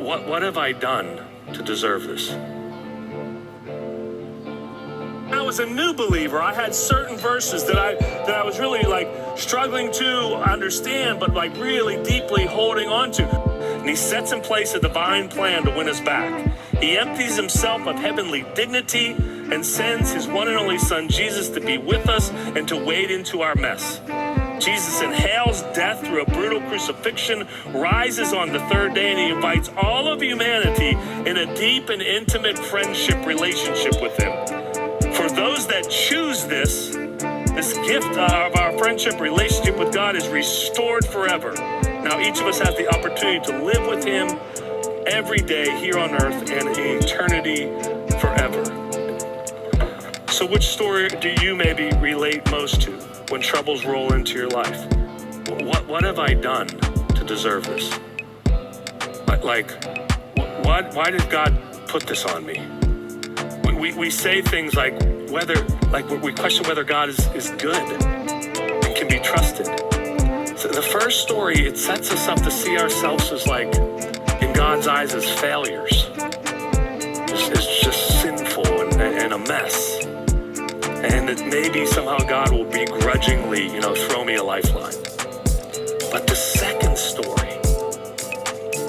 what have I done to deserve this? I was a new believer. I had certain verses that I was really struggling to understand, but really deeply holding on to. And he sets in place a divine plan to win us back. He empties himself of heavenly dignity and sends his one and only son, Jesus, to be with us and to wade into our mess. Jesus inhales death through a brutal crucifixion, rises on the third day, and he invites all of humanity in a deep and intimate friendship relationship with him. For those that choose this gift of our friendship relationship with God is restored forever. Now each of us has the opportunity to live with him every day here on earth and in eternity forever. So which story do you maybe relate most to when troubles roll into your life? What have I done to deserve this? Why did God put this on me? We say things like we question whether God is good and can be trusted. So the first story, it sets us up to see ourselves as in God's eyes as failures. It's just sinful and a mess. And that maybe somehow God will begrudgingly, throw me a lifeline. But the second story,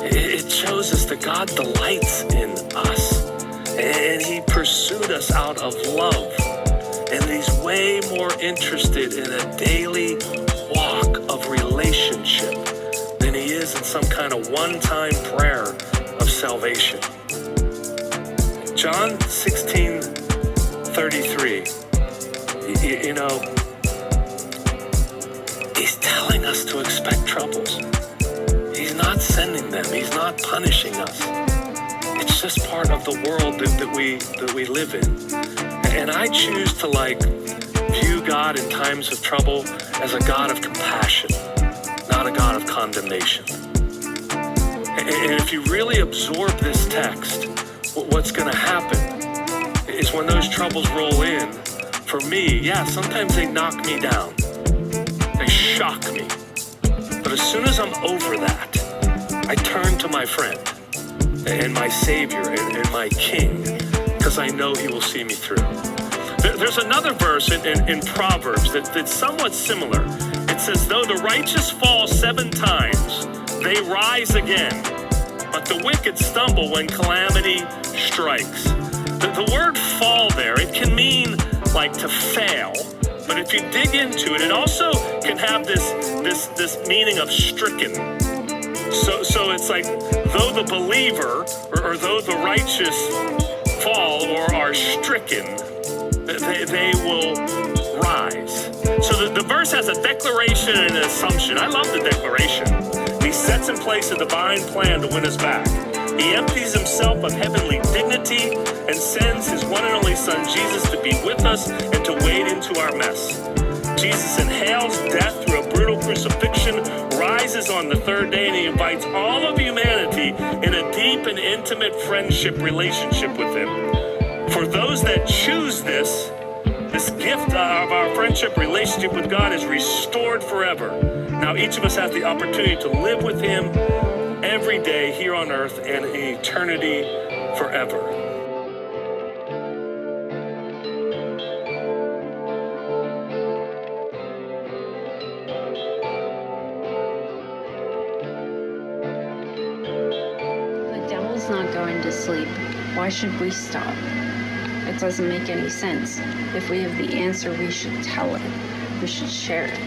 it shows us that God delights in us. And he pursued us out of love. And he's way more interested in a daily walk of relationship than he is in some kind of one-time prayer of salvation. John 16:33, he's telling us to expect troubles. He's not sending them. He's not punishing us. It's just part of the world that we live in. And I choose to view God in times of trouble as a God of compassion, not a God of condemnation. And if you really absorb this text, what's going to happen is when those troubles roll in, for me, sometimes they knock me down. They shock me. But as soon as I'm over that, I turn to my friend and my Savior and my King, because I know he will see me through. There's another verse in Proverbs that's somewhat similar. It says, though the righteous fall 7 times, they rise again, but the wicked stumble when calamity strikes. The word fall there, it can mean to fail, but if you dig into it, it also can have this meaning of stricken. So it's though the believer or though the righteous fall or are stricken, they will rise. So the verse has a declaration and an assumption. I love the declaration. He sets in place a divine plan to win us back. He empties himself of heavenly dignity and sends his one and only son, Jesus, to be with us and to wade into our mess. Jesus inhales death through a brutal crucifixion, rises on the third day, and he invites all of humanity in a deep and intimate friendship relationship with him. For those that choose this gift of our friendship relationship with God is restored forever. Now each of us has the opportunity to live with him every day here on earth and in eternity forever. The devil's not going to sleep. Why should we stop? It doesn't make any sense. If we have the answer, we should tell it. We should share it.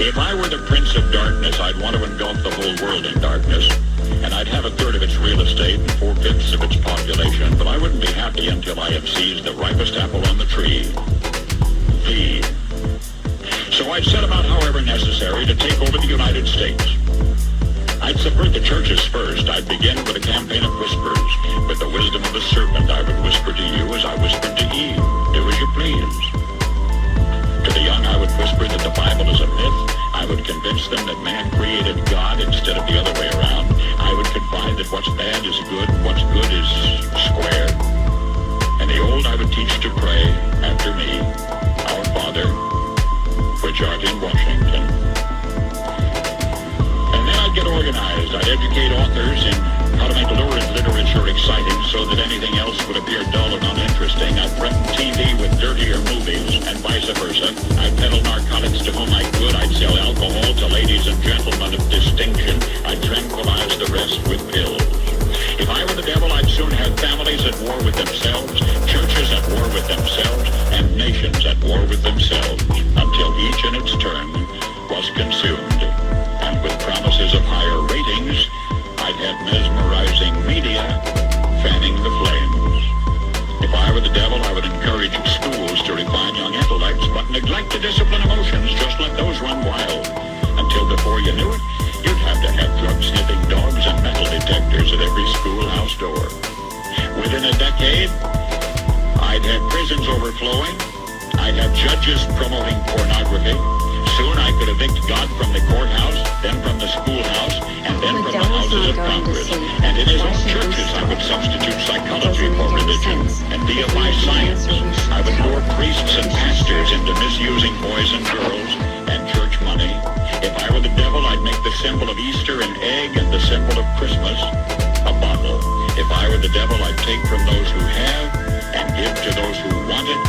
If I were the prince of darkness, I'd want to engulf the whole world in darkness. And I'd have a third of its real estate and 4/5 of its population, but I wouldn't be happy until I have seized the ripest apple on the tree. Thee. So I'd set about, however necessary, to take over the United States. I'd subvert the churches first. I'd begin with a campaign of whispers. With the wisdom of the serpent, I would whisper to you as I whispered to Eve. Do as you please. To the young, I would whisper that the Bible is a myth. I would convince them that man created God instead of the other way around. I would confide that what's bad is good, what's good is square. And the old I would teach to pray after me, Our Father, which art in Washington. And then I'd get organized. I'd educate authors in how to make lurid literature exciting so that anything else would appear dull and uninteresting. I'd threaten TV with dirtier movies and vice versa. I'd peddle narcotics to whom I could. I'd sell alcohol to ladies and gentlemen of distinction. I'd tranquilize the rest with pills. If I were the devil, I'd soon have families at war with themselves, churches at war with themselves, and nations at war with themselves, until each in its turn was consumed. And with promises of higher ratings, I'd have mesmerizing media fanning the flames. If I were the devil, I would encourage schools to refine young intellects, but neglect to discipline emotions. Just let those run wild. Until before you knew it, you'd have to have drug-sniffing dogs and metal detectors at every schoolhouse door. Within a decade, I'd have prisons overflowing. I'd have judges promoting pornography. Soon I could evict God from the courthouse, then from the schoolhouse, and then from the houses of Congress. And in his own churches, I would substitute psychology for religion and deify science. I would lure priests and pastors into misusing boys and girls and church money. If I were the devil, I'd make the symbol of Easter an egg and the symbol of Christmas a bottle. If I were the devil, I'd take from those who have and give to those who want it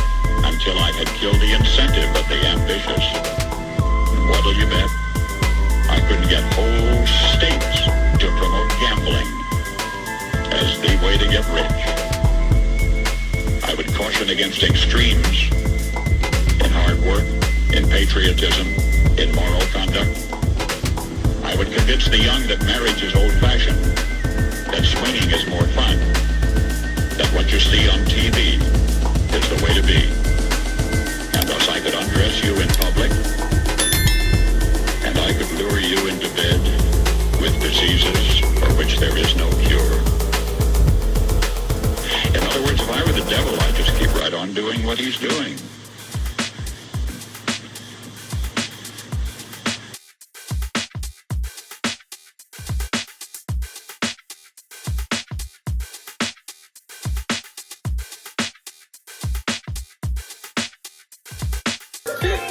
until I had killed the incentive of the ambitious. What'll you bet? I could get whole states to promote gambling as the way to get rich. I would caution against extremes in hard work, in patriotism, in moral conduct. I would convince the young that marriage is old-fashioned, that swinging is more fun, that what you see on TV is the way to be. And thus I could undress you in public, and I could lure you into bed with diseases for which there is no cure. In other words, if I were the devil, I'd just keep right on doing what he's doing.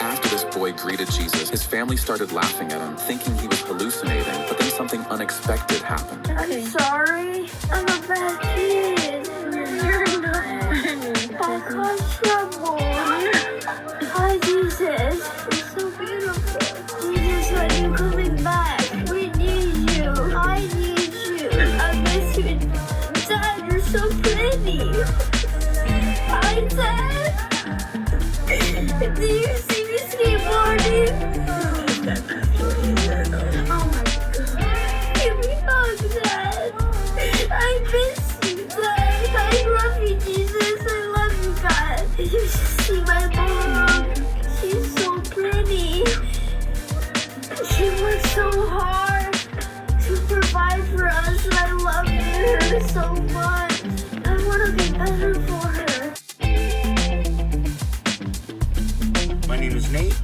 After this boy greeted Jesus, his family started laughing at him, thinking he was hallucinating, but then something unexpected happened. I'm sorry. I'm a bad kid. You're not. I caused trouble. Hi, Jesus. You're so beautiful. Jesus, when you coming back? We need you. I need you. I miss you. Dad, you're so pretty. Hi, Dad. Do you see me skateboarding? Oh my God. Give me hugs, Dad. I miss you, Dad. I love you, Jesus. I love you, God. You should see my mom. She's so pretty. She works so hard to provide for us, and I love her so much. I want to be better for her. My name is Nate.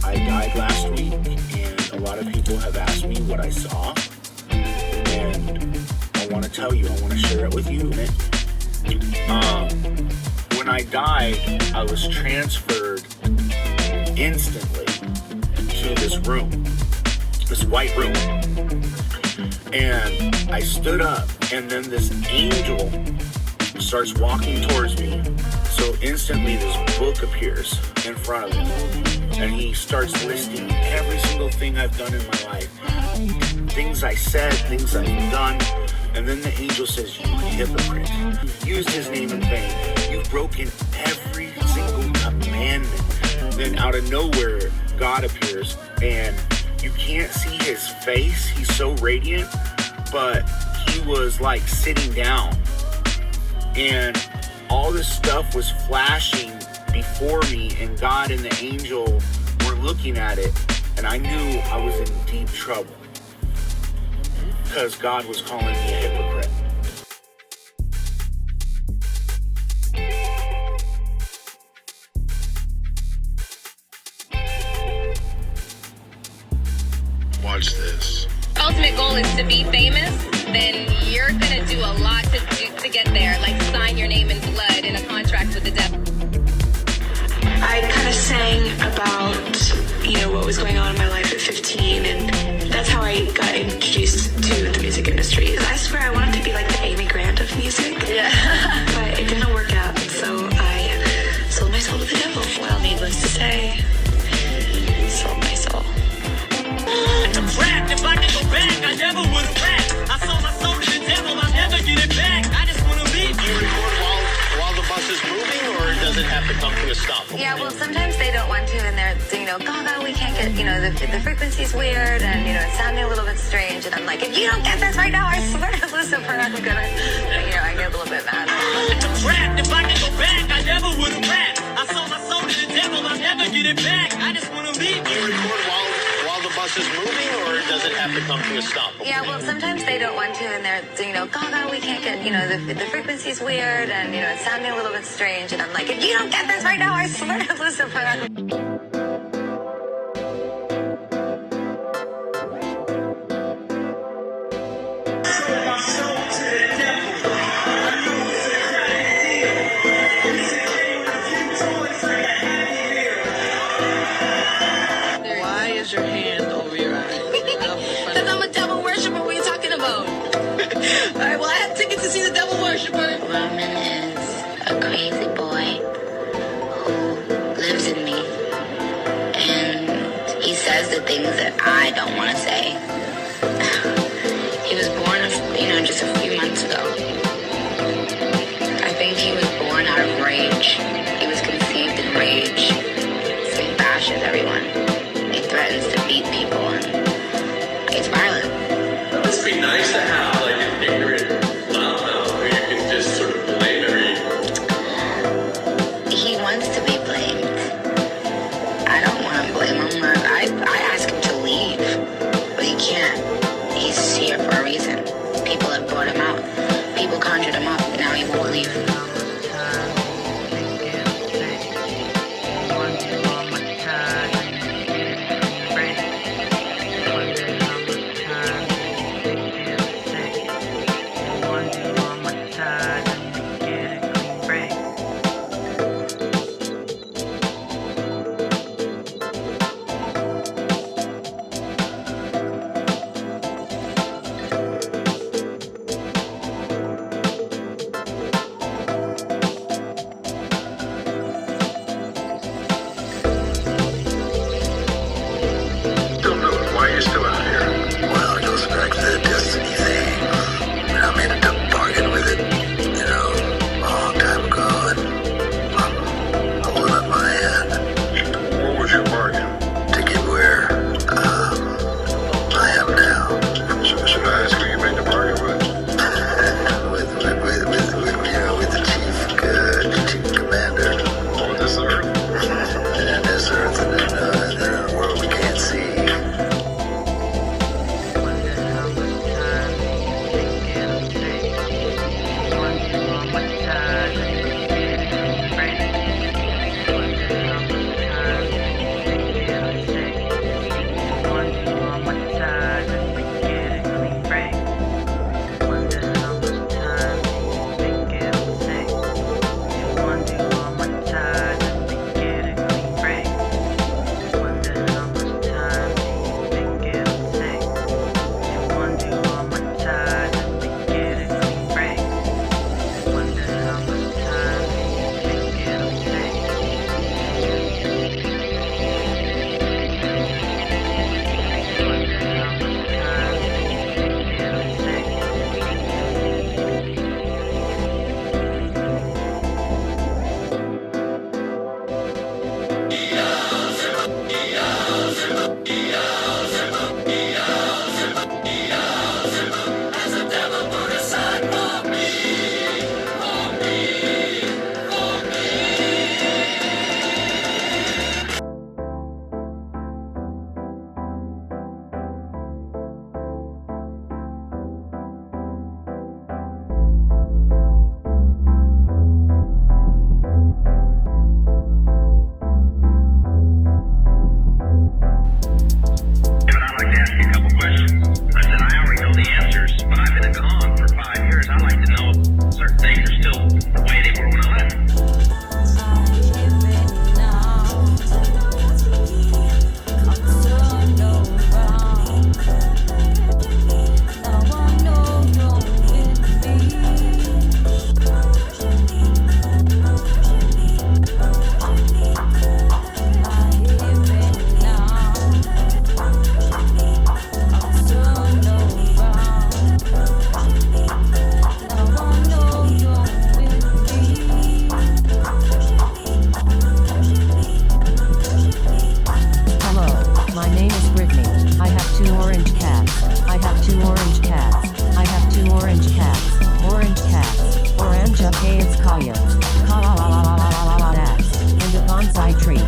I died last week, and a lot of people have asked me what I saw. And I want to tell you, I want to share it with you. When I died, I was transferred instantly to this room, this white room. And I stood up, and then this angel starts walking towards me. So instantly this book appears in front of him, and he starts listing every single thing I've done in my life. Things I said, things I've done. And then the angel says, you hypocrite. You've used his name in vain. You've broken every single commandment. Then out of nowhere, God appears, and You can't see his face. He's so radiant, but he was like sitting down. And all this stuff was flashing before me, and God and the angel were looking at it. And I knew I was in deep trouble because God was calling me a hypocrite. Watch this. Ultimate goal is to be famous, then you're gonna do a lot to get there, like sign your name in blood in a contract with the devil. I kind of sang about, what was going on in my life at 15, and that's how I got introduced to the music industry. I swear I wanted to be like the Amy Grant of music. Yeah. But it didn't work out, so I sold my soul to the devil. Well, needless to say, sold my soul. If I could go back, I never would have rapped. I sold my soul to the devil, I'll never get it back. I just want to leave. Do you record while the bus is moving, or does it have to come to a stop? Yeah, well, sometimes they don't want to, and they're, Gaga, we can't get, the frequency's weird, and, it's sounding a little bit strange, and I'm like, if you don't get this right now, I swear to Lucifer, I'm gonna, I get a little bit mad. If I could go back, I never would have rapped. I sold my soul to the devil, I'll never get it back. I just want to leave. Do you record while the bus is moving, or does it have to come to a stop? Yeah, well, sometimes they don't want to, and they're, Gaga, we can't get, the frequency's weird, and, it's sounding a little bit strange, and I'm like, if you don't get this right now, I swear to Lucifer, Why is your hand over your eye? Because I'm a devil worshiper. What are you talking about? All right, well, I have tickets to see the devil worshiper. Roman is a crazy boy who lives in me, and he says the things that I don't want to say. He was born, just a few months ago. I think he was born out of rage. He was conceived in rage. So he bashes everyone. He threatens to beat people, and he's violent. It must be nice to have like an ignorant loudmouth who you can just sort of blame He wants to be blamed. I don't want to blame him. I ask him to leave, but he can't. My name is Brittany. I have 2 orange cats. I have 2 orange cats. I have 2 orange cats. Orange cats. Oranja Kaya. Ka-la-la-la-la-la-la-la-la-la. And a bonsai tree.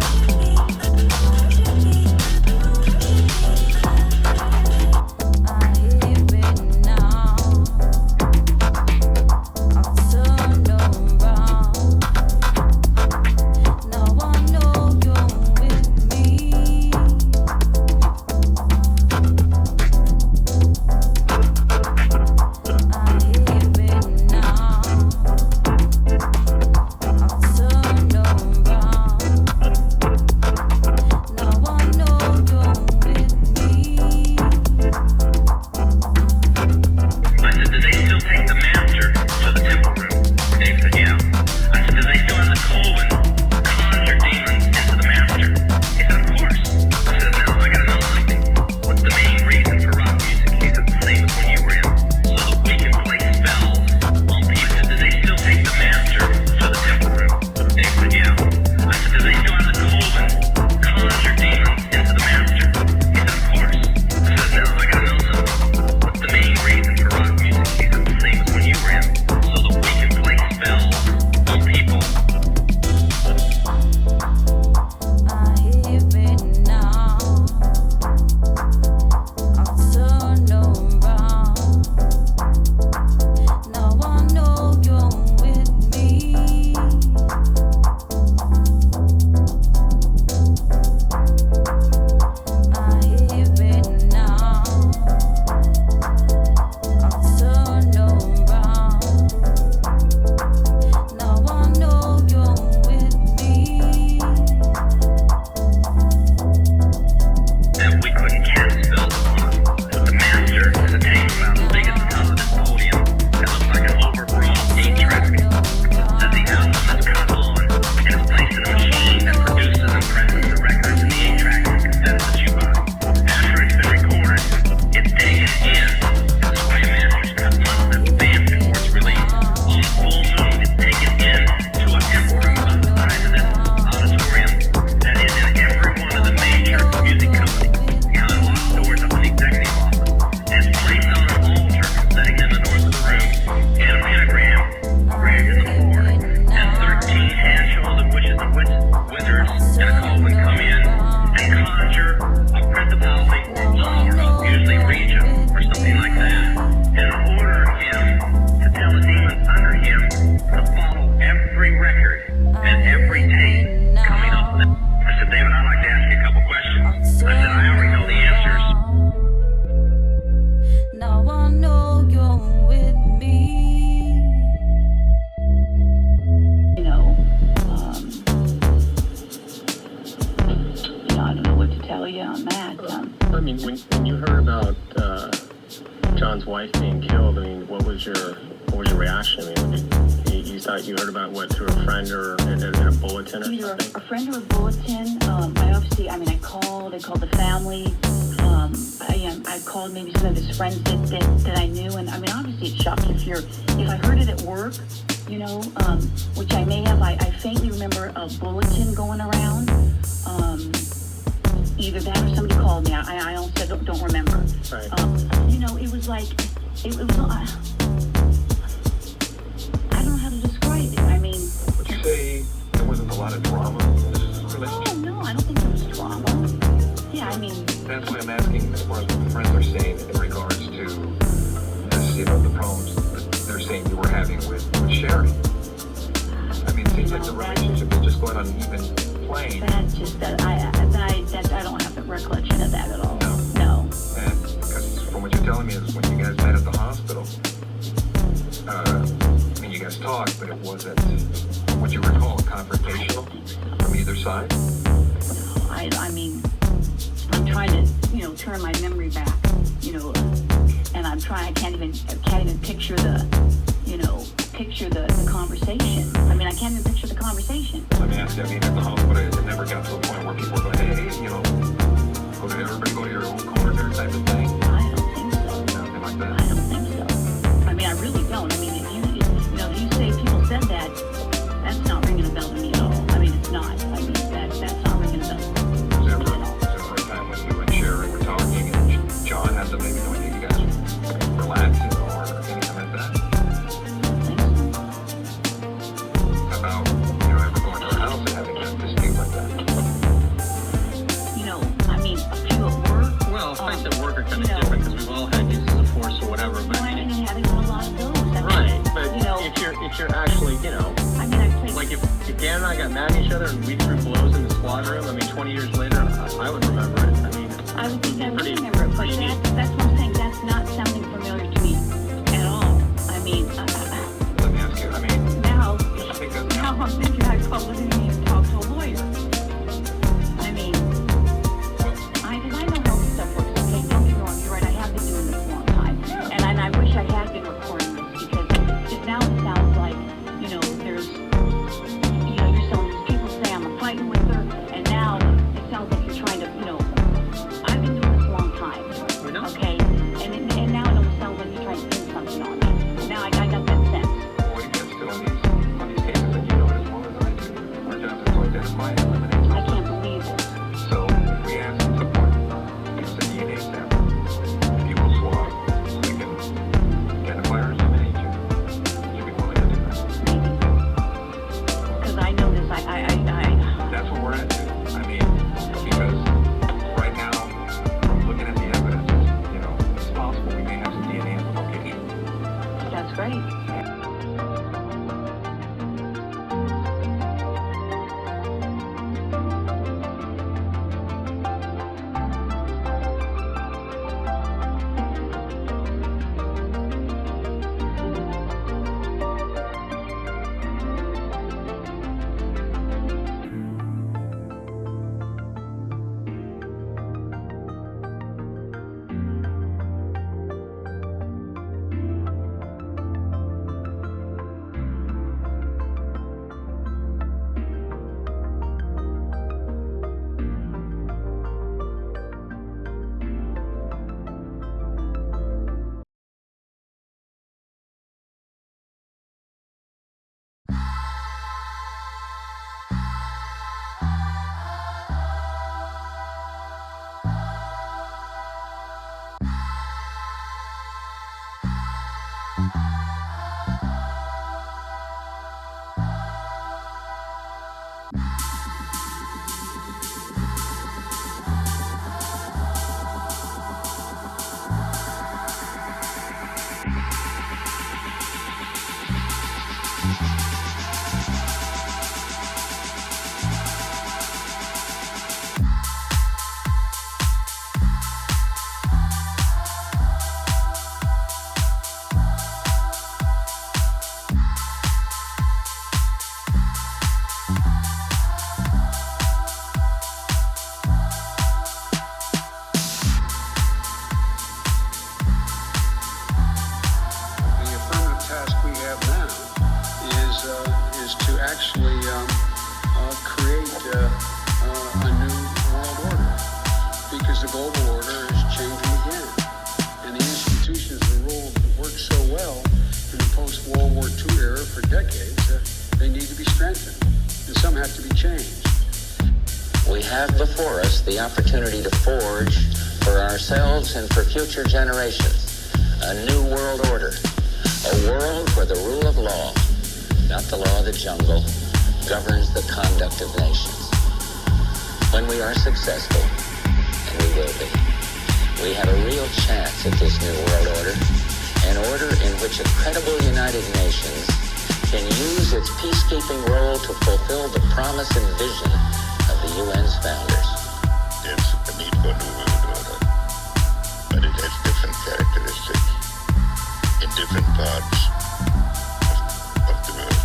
When you heard about John's wife being killed, I mean, what was your reaction? I mean, you thought you heard about what, through a friend or in a bulletin or either something? a friend or a bulletin. I called the family. I called maybe some of his friends that I knew, and I mean, obviously it's shocking if I heard it at work, which I may have. I faintly remember a bulletin going around. Either that or somebody called me. I also don't remember. Right. It was like it was. I don't know how to describe it. I mean, would you say there wasn't a lot of drama in this relationship? Oh no, I don't think there was drama. Yeah, I mean. That's why I'm asking, as far as what the friends are saying in regards to this, the problems that they're saying you were having with Sherry. I mean, it seems like the relationship is just going on an even plane. That's just that I don't have the recollection of that at all. No. And because from what you're telling me is when you guys met at the hospital, you guys talked, but it wasn't, what you recall, confrontational from either side? No, I mean, I'm trying to, turn my memory back, and I'm trying. I can't even picture the conversation. I mean, I can't even picture the conversation. Let me ask you, at the hospital, it never got to a point where people were going, hey, everybody go to your own corner type of thing? I don't think so. Nothing like that? I don't think so. I mean, I really don't. I mean, if you say people said that, that's not ringing a bell to me at all. I mean, it's not. I mean, that's not ringing a bell. Was there ever a time when you and fights at work are kind of different because we've all had uses of force or whatever. But I mean, having a lot of those. Right, but if you're actually, I mean, I played. like if Dan and I got mad at each other and we threw blows in the squad room, I mean, 20 years later, I would remember it. I mean, I would think I would remember it, but that's what I'm saying. That's not sounding familiar to me at all. I mean, Let me ask you, I mean, now I I'm thinking I probably need to talk to a lawyer. I mean, I know how this stuff works. Okay, don't get me wrong. You're right. I have been doing this a long time, and I wish I had been recording this because now it sounds like there's you're selling these people say I'm fighting with her, and now it sounds like you're trying to I've been doing this a long time. Okay, and now it almost sounds like you're trying to pin something on me. Now I got that sense. what he gets to on these cases, and you know it as well as I do, our job is to identify and eliminate. I can't believe it. So if we ask at some point, use a DNA sample, if you will swab, so we can identify or eliminate you, would you be willing to do that? Because I know this. That's what we're at. I mean, because right now, from looking at the evidence, it's possible we may have some DNA in the location. That's great. We have before us the opportunity to forge for ourselves and for future generations a new world order, a world where the rule of law, not the law of the jungle, governs the conduct of nations. When we are successful, and we will be, we have a real chance at this new world order, an order in which a credible United Nations can use its peacekeeping role to fulfill the promise and vision of the UN's founders. There's a need for a new world order, but it has different characteristics in different parts of the world.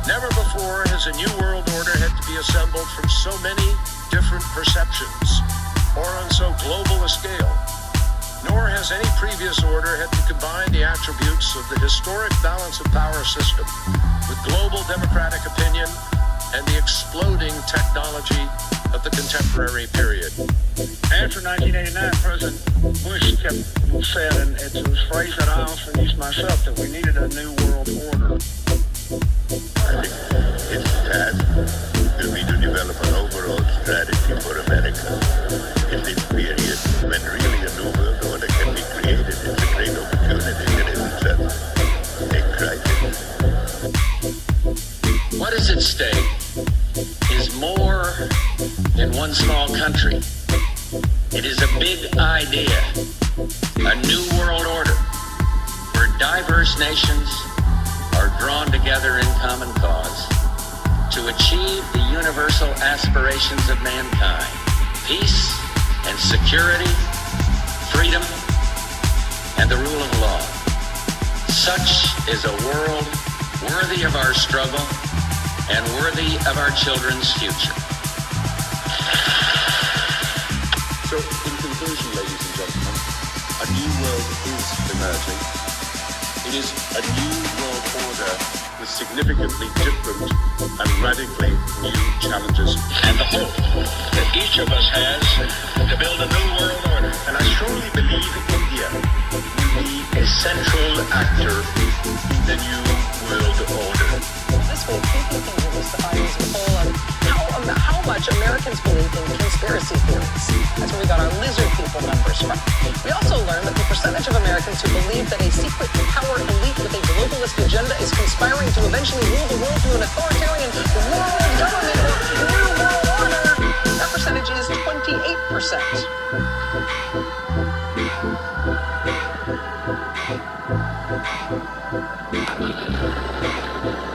Never before has a new world order had to be assembled from so many different perceptions, or on so global a scale. Nor has any previous order had to combine the attributes of the historic balance of power system with global democratic opinion and the exploding technology of the contemporary period. After 1989, President Bush kept saying, and it was a phrase that I often use myself, that we needed a new world order. I think its task will be to develop an overall strategy for America in this period when really a new world order can be created. It's a great opportunity and it's a crisis. What is at stake is more than one small country. It is is a big idea, a new world order where diverse nations are drawn together in common cause to achieve the universal aspirations of mankind: peace and security, freedom, and the rule of law. Such is a world worthy of our struggle and worthy of our children's future. So, in conclusion, ladies and gentlemen, a new world is emerging. It is a new world order with significantly different and radically new challenges. And the hope that each of us has to build a new world order. And I strongly believe India will be a central actor in the new world order. This week, people can release the findings of a poll on how much Americans believe in conspiracy theories. That's where we got our lizard people numbers from. We also learned that the percentage of Americans who believe that a secret power elite with a globalist agenda is conspiring to eventually rule the world through an authoritarian world government or new world order, that percentage is 28%.